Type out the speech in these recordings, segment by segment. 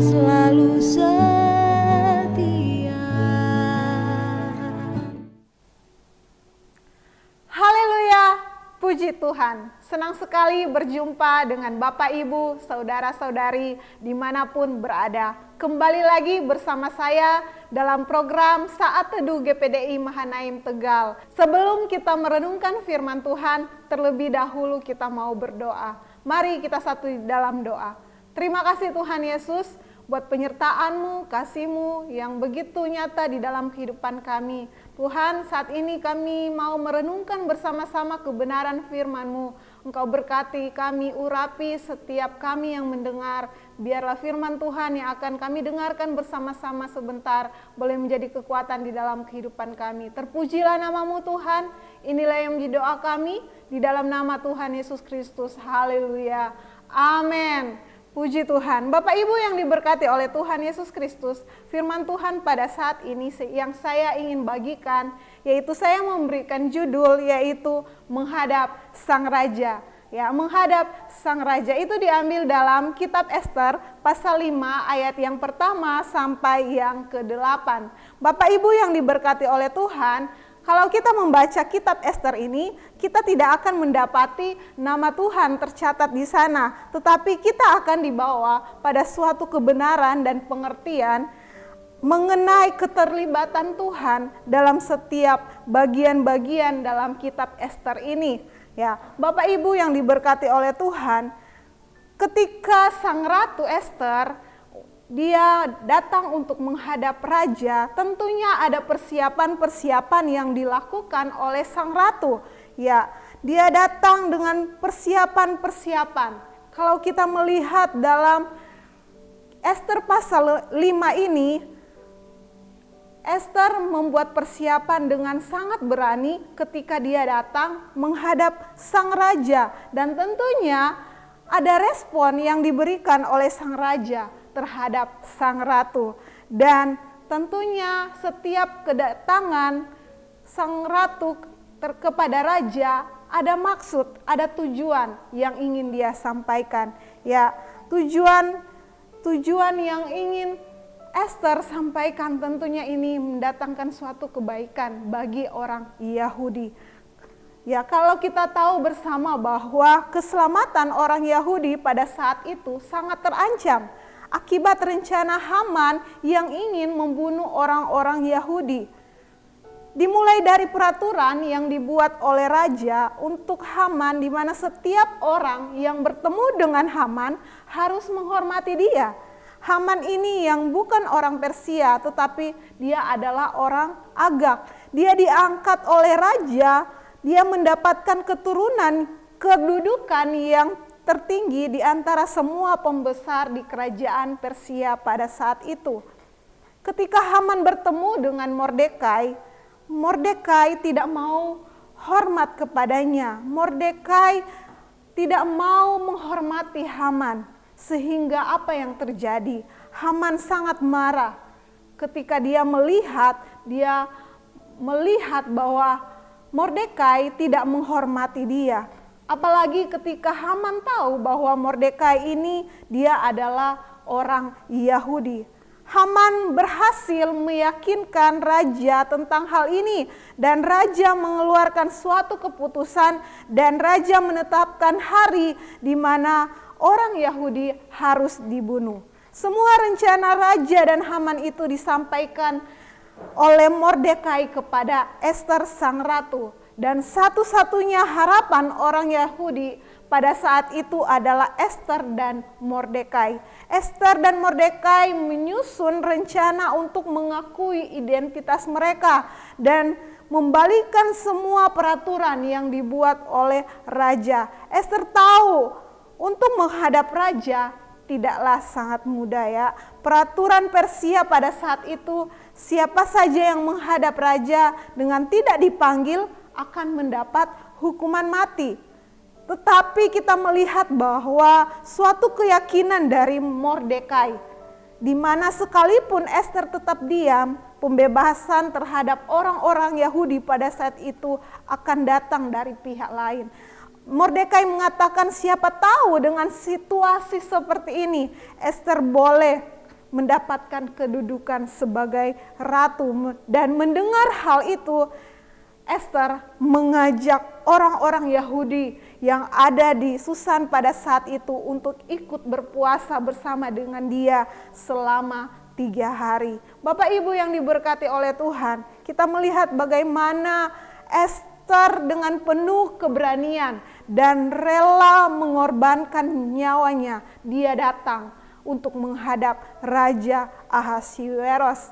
selalu setia. Haleluya, puji Tuhan. Senang sekali berjumpa dengan Bapak Ibu, saudara-saudari dimanapun berada. Kembali lagi bersama saya dalam program Saat Teduh GPDI Mahanaim Tegal. Sebelum kita merenungkan firman Tuhan, terlebih dahulu kita mau berdoa. Mari kita satu dalam doa. Terima kasih Tuhan Yesus buat penyertaan-Mu, kasih-Mu yang begitu nyata di dalam kehidupan kami. Tuhan, saat ini kami mau merenungkan bersama-sama kebenaran firman-Mu. Engkau berkati kami, urapi setiap kami yang mendengar. Biarlah firman Tuhan yang akan kami dengarkan bersama-sama sebentar boleh menjadi kekuatan di dalam kehidupan kami. Terpujilah nama-Mu Tuhan. Inilah yang menjadi doa kami di dalam nama Tuhan Yesus Kristus. Haleluya. Amin. Puji Tuhan. Bapak Ibu yang diberkati oleh Tuhan Yesus Kristus, firman Tuhan pada saat ini yang saya ingin bagikan, yaitu saya memberikan judul yaitu Menghadap Sang Raja. Ya, menghadap Sang Raja itu diambil dalam kitab Ester pasal 5 ayat yang pertama sampai yang ke-8. Bapak Ibu yang diberkati oleh Tuhan, kalau kita membaca kitab Ester ini, kita tidak akan mendapati nama Tuhan tercatat di sana, tetapi kita akan dibawa pada suatu kebenaran dan pengertian mengenai keterlibatan Tuhan dalam setiap bagian-bagian dalam kitab Ester ini. Ya, Bapak Ibu yang diberkati oleh Tuhan, ketika Sang Ratu Ester dia datang untuk menghadap raja, tentunya ada persiapan-persiapan yang dilakukan oleh sang ratu. Ya, dia datang dengan persiapan-persiapan. Kalau kita melihat dalam Ester pasal 5 ini, Ester membuat persiapan dengan sangat berani ketika dia datang menghadap sang raja. Dan tentunya ada respon yang diberikan oleh sang raja terhadap sang ratu, dan tentunya setiap kedatangan sang ratu kepada raja ada maksud, ada tujuan yang ingin dia sampaikan. Ya, tujuan yang ingin Ester sampaikan tentunya ini mendatangkan suatu kebaikan bagi orang Yahudi. Ya, kalau kita tahu bersama bahwa keselamatan orang Yahudi pada saat itu sangat terancam akibat rencana Haman yang ingin membunuh orang-orang Yahudi. Dimulai dari peraturan yang dibuat oleh raja untuk Haman, di mana setiap orang yang bertemu dengan Haman harus menghormati dia. Haman ini yang bukan orang Persia, tetapi dia adalah orang Agag. Dia diangkat oleh raja, dia mendapatkan kedudukan yang tertinggi di antara semua pembesar di kerajaan Persia pada saat itu. Ketika Haman bertemu dengan Mordekai, Mordekai tidak mau hormat kepadanya. Mordekai tidak mau menghormati Haman. Sehingga apa yang terjadi? Haman sangat marah ketika dia melihat bahwa Mordekai tidak menghormati dia. Apalagi ketika Haman tahu bahwa Mordekai ini dia adalah orang Yahudi. Haman berhasil meyakinkan raja tentang hal ini, dan raja mengeluarkan suatu keputusan, dan raja menetapkan hari di mana orang Yahudi harus dibunuh. Semua rencana raja dan Haman itu disampaikan oleh Mordekai kepada Ester sang ratu. Dan satu-satunya harapan orang Yahudi pada saat itu adalah Ester dan Mordekai. Ester dan Mordekai menyusun rencana untuk mengakui identitas mereka dan membalikkan semua peraturan yang dibuat oleh raja. Ester tahu untuk menghadap raja tidaklah sangat mudah ya. Peraturan Persia pada saat itu, siapa saja yang menghadap raja dengan tidak dipanggil akan mendapat hukuman mati. Tetapi kita melihat bahwa suatu keyakinan dari Mordekai, di mana sekalipun Ester tetap diam, pembebasan terhadap orang-orang Yahudi pada saat itu akan datang dari pihak lain. Mordekai mengatakan siapa tahu dengan situasi seperti ini Ester boleh mendapatkan kedudukan sebagai ratu. Dan mendengar hal itu, Ester mengajak orang-orang Yahudi yang ada di Susan pada saat itu untuk ikut berpuasa bersama dengan dia selama 3 hari. Bapak Ibu yang diberkati oleh Tuhan, kita melihat bagaimana Ester dengan penuh keberanian dan rela mengorbankan nyawanya. Dia datang untuk menghadap Raja Ahasuerus.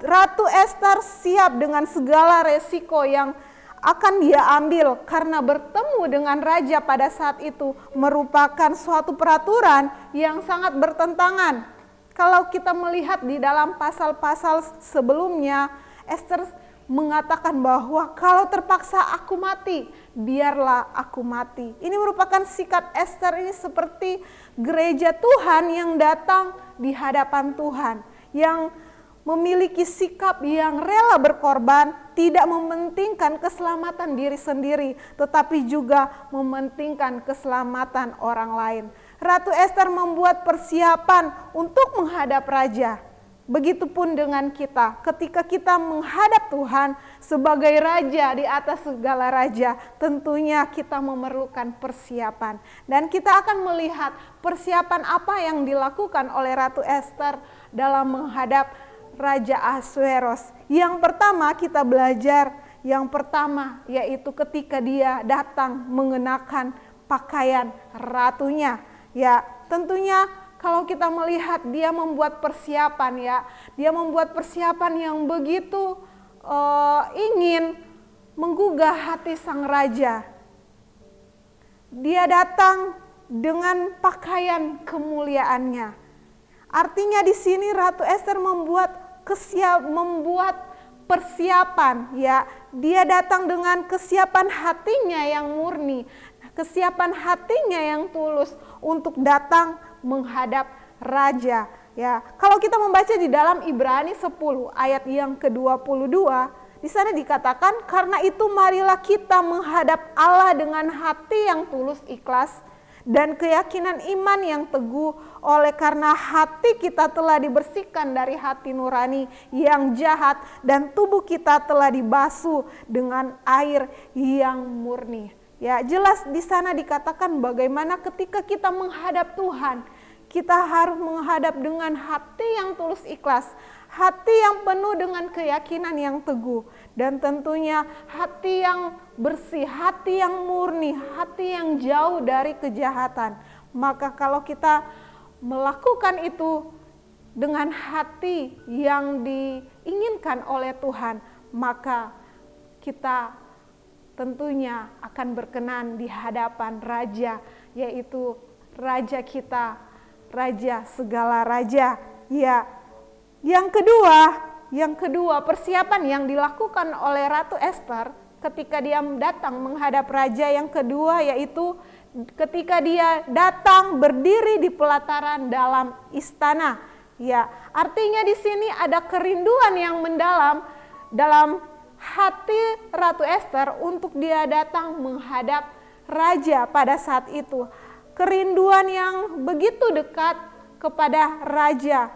Ratu Ester siap dengan segala resiko yang akan dia ambil karena bertemu dengan raja pada saat itu merupakan suatu peraturan yang sangat bertentangan. Kalau kita melihat di dalam pasal-pasal sebelumnya, Ester mengatakan bahwa kalau terpaksa aku mati, biarlah aku mati. Ini merupakan sikap Ester ini seperti gereja Tuhan yang datang di hadapan Tuhan, yang memiliki sikap yang rela berkorban, tidak mementingkan keselamatan diri sendiri, tetapi juga mementingkan keselamatan orang lain. Ratu Ester membuat persiapan untuk menghadap raja. Begitupun dengan kita, ketika kita menghadap Tuhan sebagai raja di atas segala raja, tentunya kita memerlukan persiapan. Dan kita akan melihat persiapan apa yang dilakukan oleh Ratu Ester dalam menghadap Raja Ahasuerus. Yang pertama kita belajar, yang pertama yaitu ketika dia datang mengenakan pakaian ratunya. Ya, tentunya kalau kita melihat dia membuat persiapan ya, dia membuat persiapan yang begitu ingin menggugah hati sang raja. Dia datang dengan pakaian kemuliaannya. Artinya di sini Ratu Ester membuat persiapan ya. Dia datang dengan kesiapan hatinya yang murni, kesiapan hatinya yang tulus untuk datang menghadap raja ya. Kalau kita membaca di dalam Ibrani 10 ayat yang ke-22, di sana dikatakan, karena itu marilah kita menghadap Allah dengan hati yang tulus ikhlas dan keyakinan iman yang teguh, oleh karena hati kita telah dibersihkan dari hati nurani yang jahat dan tubuh kita telah dibasuh dengan air yang murni. Ya, jelas di sana dikatakan bagaimana ketika kita menghadap Tuhan, kita harus menghadap dengan hati yang tulus ikhlas, hati yang penuh dengan keyakinan yang teguh, dan tentunya hati yang bersih, hati yang murni, hati yang jauh dari kejahatan. Maka kalau kita melakukan itu dengan hati yang diinginkan oleh Tuhan, maka kita tentunya akan berkenan di hadapan Raja, yaitu Raja kita, Raja segala raja. Ya, yang kedua persiapan yang dilakukan oleh Ratu Ester ketika dia datang menghadap raja, yang kedua yaitu ketika dia datang berdiri di pelataran dalam istana. Ya, artinya di sini ada kerinduan yang mendalam dalam hati Ratu Ester untuk dia datang menghadap raja pada saat itu. Kerinduan yang begitu dekat kepada raja.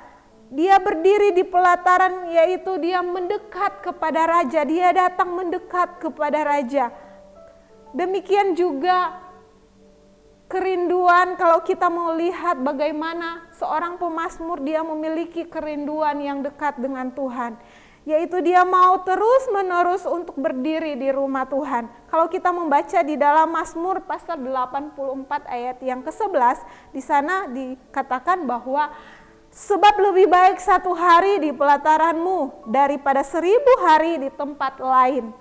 Dia berdiri di pelataran, yaitu dia mendekat kepada raja. Dia datang mendekat kepada raja. Demikian juga kerinduan kalau kita mau lihat bagaimana seorang pemazmur, dia memiliki kerinduan yang dekat dengan Tuhan, yaitu dia mau terus menerus untuk berdiri di rumah Tuhan. Kalau kita membaca di dalam Mazmur pasal 84 ayat yang ke-11, di sana dikatakan bahwa sebab lebih baik 1 hari di pelataranmu daripada 1000 hari di tempat lain.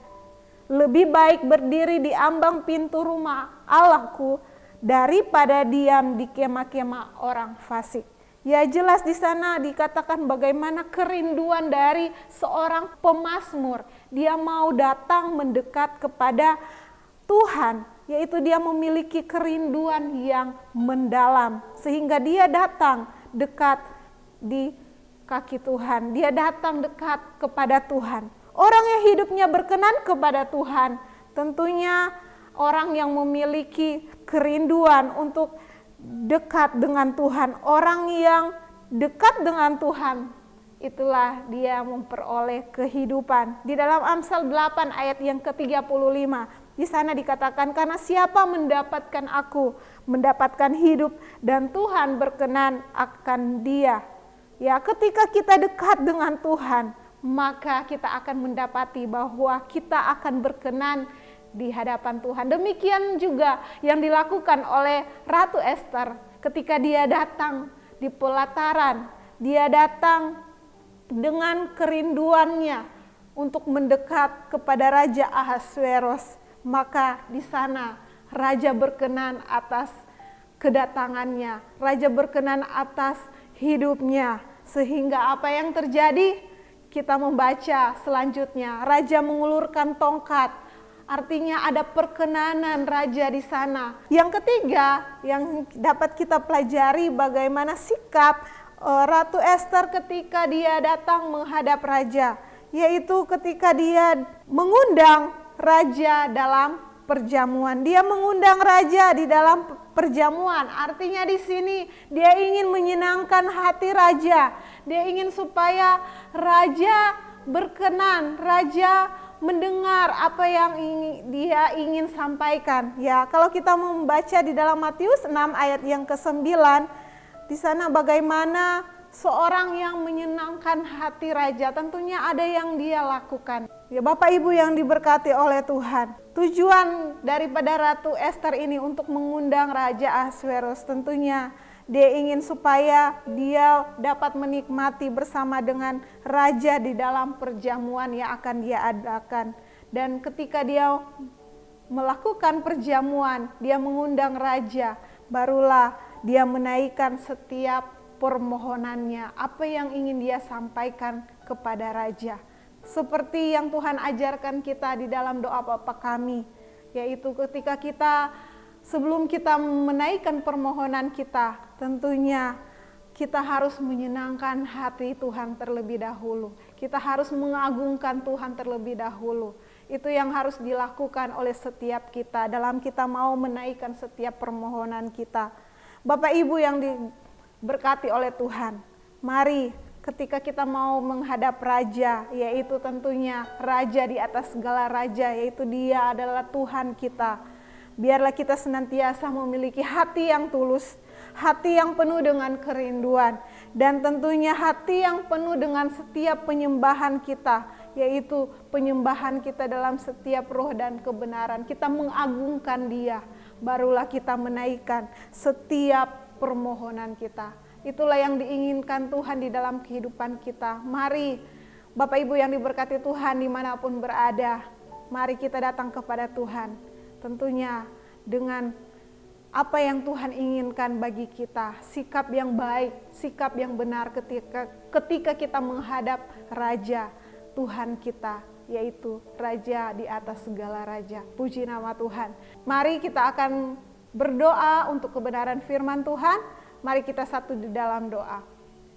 Lebih baik berdiri di ambang pintu rumah Allahku daripada diam di kemah-kemah orang fasik. Ya, jelas di sana dikatakan bagaimana kerinduan dari seorang pemazmur. Dia mau datang mendekat kepada Tuhan, yaitu dia memiliki kerinduan yang mendalam sehingga dia datang dekat di kaki Tuhan. Dia datang dekat kepada Tuhan. Orang yang hidupnya berkenan kepada Tuhan, tentunya orang yang memiliki kerinduan untuk dekat dengan Tuhan, orang yang dekat dengan Tuhan, itulah dia memperoleh kehidupan. Di dalam Amsal 8 ayat yang ke-35, di sana dikatakan, karena siapa mendapatkan aku, mendapatkan hidup, dan Tuhan berkenan akan dia. Ya, ketika kita dekat dengan Tuhan, maka kita akan mendapati bahwa kita akan berkenan di hadapan Tuhan. Demikian juga yang dilakukan oleh Ratu Ester ketika dia datang di pelataran. Dia datang dengan kerinduannya untuk mendekat kepada Raja Ahasveros. Maka di sana Raja berkenan atas kedatangannya. Raja berkenan atas hidupnya. Sehingga apa yang terjadi? Kita membaca selanjutnya. Raja mengulurkan tongkat. Artinya ada perkenanan raja di sana. Yang ketiga yang dapat kita pelajari bagaimana sikap Ratu Ester ketika dia datang menghadap raja. Yaitu ketika dia mengundang raja dalam perjamuan. Dia mengundang raja di dalam perjamuan. Artinya di sini dia ingin menyenangkan hati raja. Dia ingin supaya raja berkenan, raja mendengar apa yang dia ingin sampaikan. Ya, kalau kita membaca di dalam Matius 6 ayat yang ke-9, di sana bagaimana seorang yang menyenangkan hati raja, tentunya ada yang dia lakukan. Ya, Bapak Ibu yang diberkati oleh Tuhan, tujuan daripada Ratu Ester ini untuk mengundang Raja Ahasveros, tentunya dia ingin supaya dia dapat menikmati bersama dengan raja di dalam perjamuan yang akan dia adakan. Dan ketika dia melakukan perjamuan, dia mengundang raja, barulah dia menaikkan setiap permohonannya, apa yang ingin dia sampaikan kepada raja. Seperti yang Tuhan ajarkan kita di dalam doa Bapa kami, yaitu ketika kita sebelum kita menaikkan permohonan kita, tentunya kita harus menyenangkan hati Tuhan terlebih dahulu. Kita harus mengagungkan Tuhan terlebih dahulu. Itu yang harus dilakukan oleh setiap kita dalam kita mau menaikkan setiap permohonan kita. Bapak Ibu yang diberkati oleh Tuhan, mari ketika kita mau menghadap raja, yaitu tentunya raja di atas segala raja, yaitu dia adalah Tuhan kita. Biarlah kita senantiasa memiliki hati yang tulus, hati yang penuh dengan kerinduan, dan tentunya hati yang penuh dengan setiap penyembahan kita, yaitu penyembahan kita dalam setiap roh dan kebenaran. Kita mengagungkan dia, barulah kita menaikkan setiap permohonan kita. Itulah yang diinginkan Tuhan di dalam kehidupan kita. Mari Bapak Ibu yang diberkati Tuhan dimanapun berada, mari kita datang kepada Tuhan. Tentunya dengan apa yang Tuhan inginkan bagi kita, sikap yang baik, sikap yang benar ketika kita menghadap Raja Tuhan kita, yaitu Raja di atas segala raja. Puji nama Tuhan. Mari kita akan berdoa untuk kebenaran firman Tuhan. Mari kita satu di dalam doa.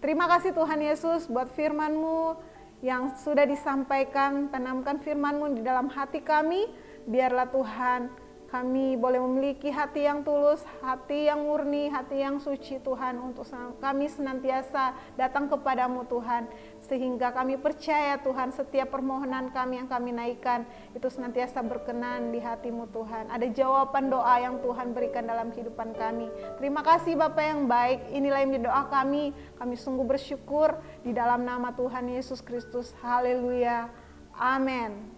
Terima kasih Tuhan Yesus buat firman-Mu yang sudah disampaikan. Tanamkan firman-Mu di dalam hati kami. Biarlah Tuhan kami boleh memiliki hati yang tulus, hati yang murni, hati yang suci Tuhan. Untuk kami senantiasa datang kepadamu Tuhan. Sehingga kami percaya Tuhan setiap permohonan kami yang kami naikkan itu senantiasa berkenan di hati-Mu Tuhan. Ada jawaban doa yang Tuhan berikan dalam kehidupan kami. Terima kasih Bapa yang baik. Inilah yang menjadi doa kami. Kami sungguh bersyukur di dalam nama Tuhan Yesus Kristus. Haleluya. Amin.